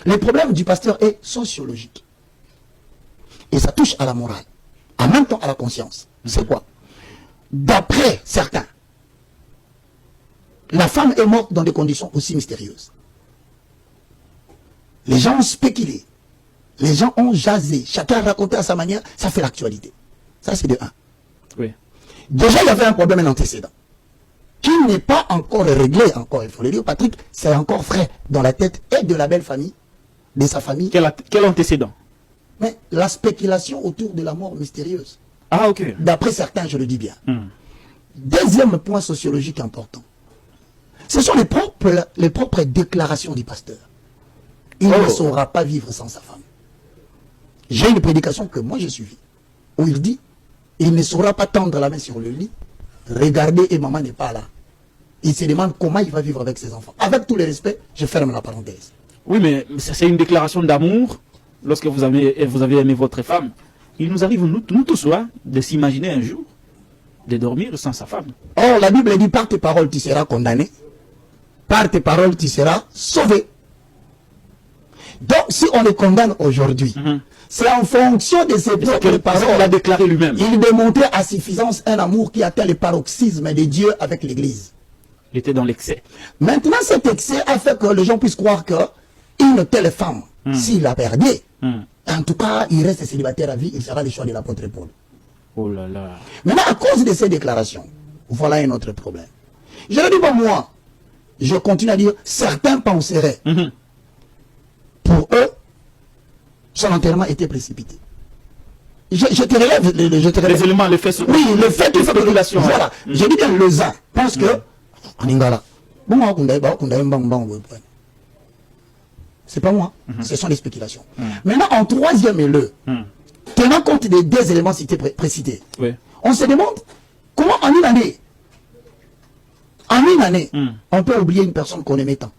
Le problème du pasteur est sociologique. Et ça touche à la morale. En même temps à la conscience. C'est quoi? D'après certains, la femme est morte dans des conditions aussi mystérieuses. Les gens ont spéculé. Les gens ont jasé. Chacun a raconté à sa manière. Ça fait l'actualité. Ça, c'est de un. Oui. Déjà, il y avait un problème, un antécédent, qui n'est pas encore réglé, encore, il faut le dire, Patrick, c'est encore frais dans la tête et de la belle famille, de sa famille. Quel antécédent? Mais la spéculation autour de la mort mystérieuse. Ah, ok. D'après certains, je le dis bien. Deuxième point sociologique important. Ce sont les propres déclarations du pasteur. Il ne saura pas vivre sans sa femme. J'ai une prédication que moi j'ai suivie, où il dit, il ne saura pas tendre la main sur le lit, regarder et maman n'est pas là. Il se demande comment il va vivre avec ses enfants. Avec tout le respect, je ferme la parenthèse. Oui, mais c'est une déclaration d'amour. Lorsque vous avez aimé votre femme, il nous arrive, nous tous, de s'imaginer un jour, de dormir sans sa femme. Or, la Bible dit, par tes paroles, tu seras condamné. Par tes paroles, tu seras sauvé. Donc, si on le condamne aujourd'hui, c'est en fonction de ses propres paroles. Il a déclaré lui-même. Il démontrait à suffisance un amour qui atteint le paroxysme de Dieu avec l'Église. Il était dans l'excès. Maintenant, cet excès a fait que les gens puissent croire qu'une telle femme, s'il la perdait, en tout cas, il reste célibataire à vie, il sera le choix de l'apôtre Paul. Oh là là. Maintenant, à cause de ces déclarations, voilà un autre problème. Je ne dis pas moi, je continue à dire, certains penseraient, pour eux, son enterrement était précipité. Je te relève, les éléments, les faits. Oui, le fait de spéculation. Voilà. Je dis bien le ZA. Parce que, c'est pas moi. Ce sont des spéculations. Maintenant, en troisième lieu, tenant compte des deux éléments cités précités, on se demande comment en une année, on peut oublier une personne qu'on aimait tant.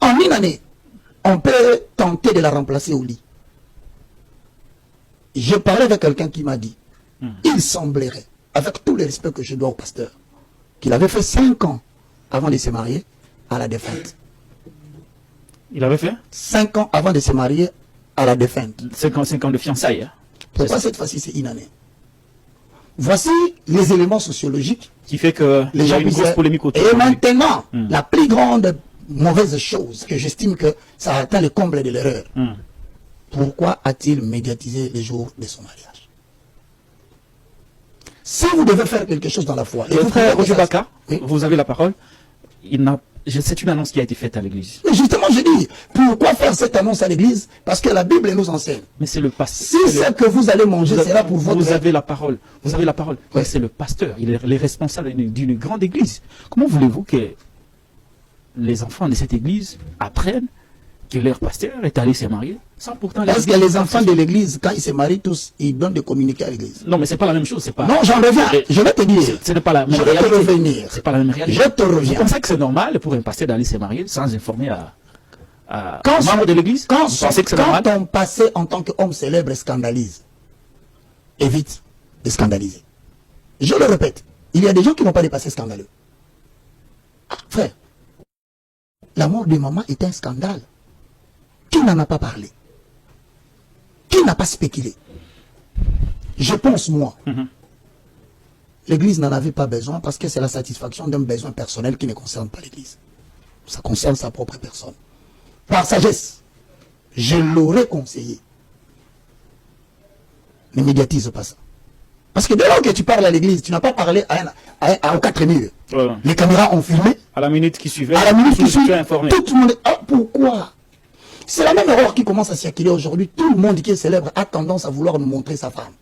En une année, on peut tenter de la remplacer au lit. Je parlais avec quelqu'un qui m'a dit, il semblerait, avec tout le respect que je dois au pasteur, qu'il avait fait 5 ans avant de se marier à la défunte. Il avait fait 5 ans avant de se marier à la défunte. 5 ans de fiançailles. Hein. Pourquoi cette fois-ci c'est une année? Voici les éléments sociologiques qui fait que les gens une grosse polémique autour. Et maintenant, la plus grande mauvaise chose que j'estime que ça a atteint le comble de l'erreur. Pourquoi a-t-il médiatisé les jours de son mariage? Si vous devez faire quelque chose dans la foi... Et vous, frère Roger Baka, vous avez la parole. C'est une annonce qui a été faite à l'église. Mais justement, je dis, pourquoi faire cette annonce à l'église? Parce que la Bible nous enseigne. Mais c'est le pasteur. Si ce que vous allez manger sera pour votre... Vous avez la parole. Vous avez la parole. Ouais. C'est le pasteur. Il est responsable d'une grande église. Comment voulez-vous que les enfants de cette église apprennent que leur pasteur est allé se marier sans pourtant... Parce que les enfants de l'église, quand ils se marient tous, ils donnent des communiqués à l'église. Non, mais c'est pas la même chose. C'est pas... Non, j'en reviens. Je vais te dire. Ce n'est pas la même réalité. Je vais te revenir. C'est pas la même réalité. Je te reviens. C'est comme ça que c'est normal pour un pasteur d'aller se marier sans informer à membre de l'église. Quand ton passé en tant qu'homme célèbre scandalise, évite de scandaliser. Je le répète, il y a des gens qui n'ont pas des passés scandaleux. Frère, la mort de maman est un scandale. Qui n'en a pas parlé? Qui n'a pas spéculé? Je pense, moi, l'Église n'en avait pas besoin parce que c'est la satisfaction d'un besoin personnel qui ne concerne pas l'Église. Ça concerne sa propre personne. Par sagesse, je l'aurais conseillé. Ne médiatise pas ça. Parce que dès lors que tu parles à l'église, tu n'as pas parlé aux 4 murs. Les caméras ont filmé. À la minute qui suivait, à la minute qui suit, tu as informé. Tout le monde... Ah, pourquoi? C'est la même erreur qui commence à circuler aujourd'hui. Tout le monde qui est célèbre a tendance à vouloir nous montrer sa femme.